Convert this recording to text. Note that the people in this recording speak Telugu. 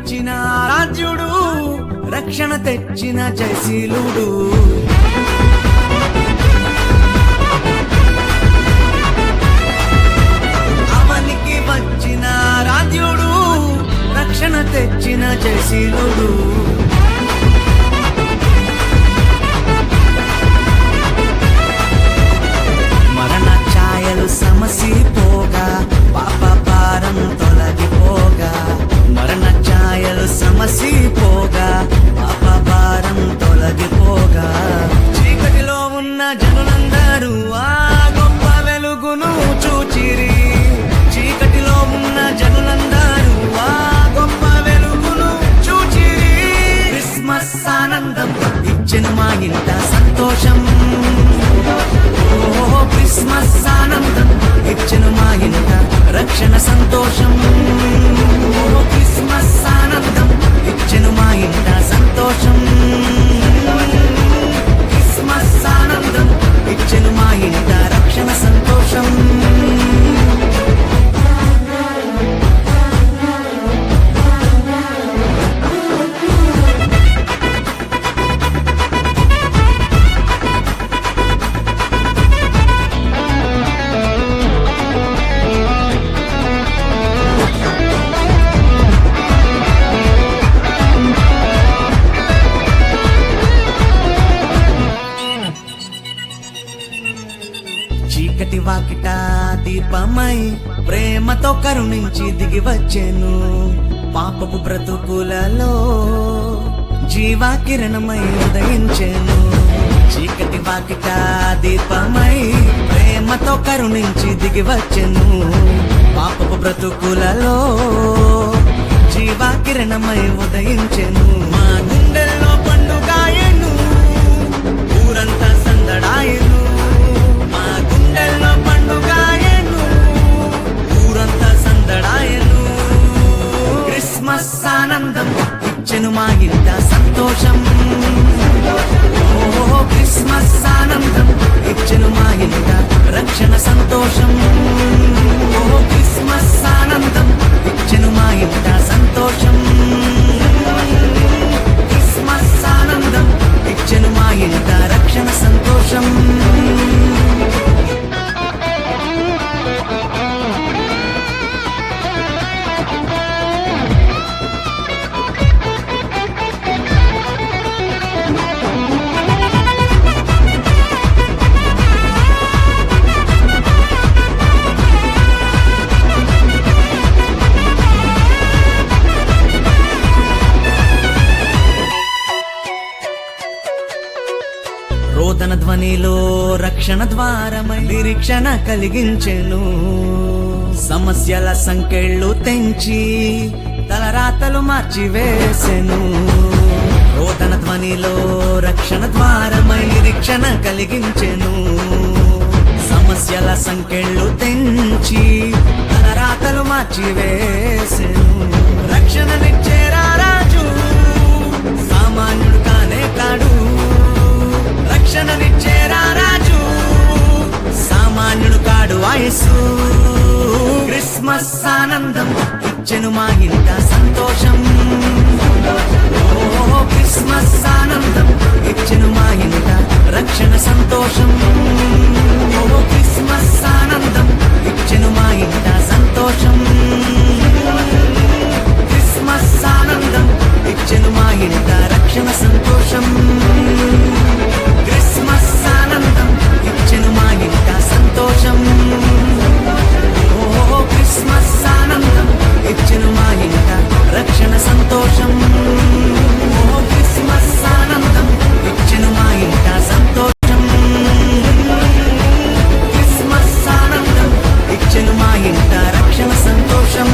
వచ్చిన రాజ్యుడు, రక్షణ తెచ్చిన జయశీలుడు. అవనికి వచ్చిన రాజ్యుడు, రక్షణ తెచ్చిన జయశీలుడు. మరణ ఛాయలు సమసిపోగా, పాప భారం తొలగిపోగా. మరణ ఛాయలు సమసిపోగా, పాప భారం తొలగిపోగా. చీకటిలో ఉన్న జనులందరూ ఆ గొప్ప వెలుగును చూచిరి. చీకటిలో ఉన్న జనులందరూ ఆ గొప్ప వెలుగును చూచిరి. క్రిస్మస్ ఆనందం ఇచ్చెను మా ఇంట సంతోషం. క్రిస్మస్ ఆనందం ఇచ్చెను మా ఇంట రక్షణ సంతోషం. క్రిస్మస్ ఆనందం ఇచ్చెను మా ఇంట సంతోషం. క్రిస్మస్ ఆనందం ఇచ్చెను మా ఇంట రక్షణ సంతోషం. చీకటి వాకిట దీపమై ప్రేమతో కరుణించి దిగి వచ్చెను. పాపపు బ్రతుకులలో జీవాకిరణమై ఉదయించెను. చీకటి వాకిట దీపమై ప్రేమతో కరుణించి దిగి వచ్చెను. పాపపు బ్రతుకులలో జీవాకిరణమై ఉదయించెను. మా గుండెల్లో పండుగాయను, ఊరంతా సందడాయను. మా గుండెల్లో పండుగాయను, ఊరంతా సందడాయను. క్రిస్మస్ ఆనందం ఇచ్చెను మా ఇంట సంతోషం. క్రిస్మస్ ఆనందం ఇచ్చెను మా ఇంట రక్షణ సంతోషం. క్రిస్మస్ ఆనందం ఇచ్చెను మా ఇంట సంతోషం. క్రిస్మస్ ఆనందం ఇచ్చెను మా ఇంట రక్షణ సంతోషం. రోదన ధ్వనిలో రక్షణ ద్వారమై నిరీక్షణ కలిగించెను. సమస్యల సంకెళ్ళు తెంచి తలరాతలు మార్చివేసెను. రోదన ధ్వనిలో రక్షణ ద్వారమై నిరీక్షణ కలిగించెను. సమస్యల సంకెళ్ళు తెంచి తలరాతలు మార్చివేసెను. రక్షణనిచ్చే రాజు సామాన్యుడు కానే కాడు. రక్షణనిచ్చే రాజు సామాన్యుడు కాడు యేసు. క్రిస్మస్ ఆనందం ఇచ్చెను మా ఇంట సంతోషం. క్రిస్మస్ ఆనందం ఇచ్చెను మా ఇంట రక్షణ సంతోషం. క్రిస్మస్ ఆనందం ఇచ్చెను మా ఇంట సంతోషం. క్రిస్మస్ ఆనందం ఇచ్చెను మా ఇంట రక్షణ సంతోషం. క్రిస్మస్ ఆనందం ఇచ్చెను మా ఇంట సంతోషం. క్రిస్మస్ ఆనందం ఇచ్చెను మా ఇంట రక్షణ సంతోషం. క్రిస్మస్ ఆనందం ఇచ్చెను మా ఇంట సంతోషం. క్రిస్మస్ ఆనందం ఇచ్చెను మా ఇంట రక్షణ సంతోషం.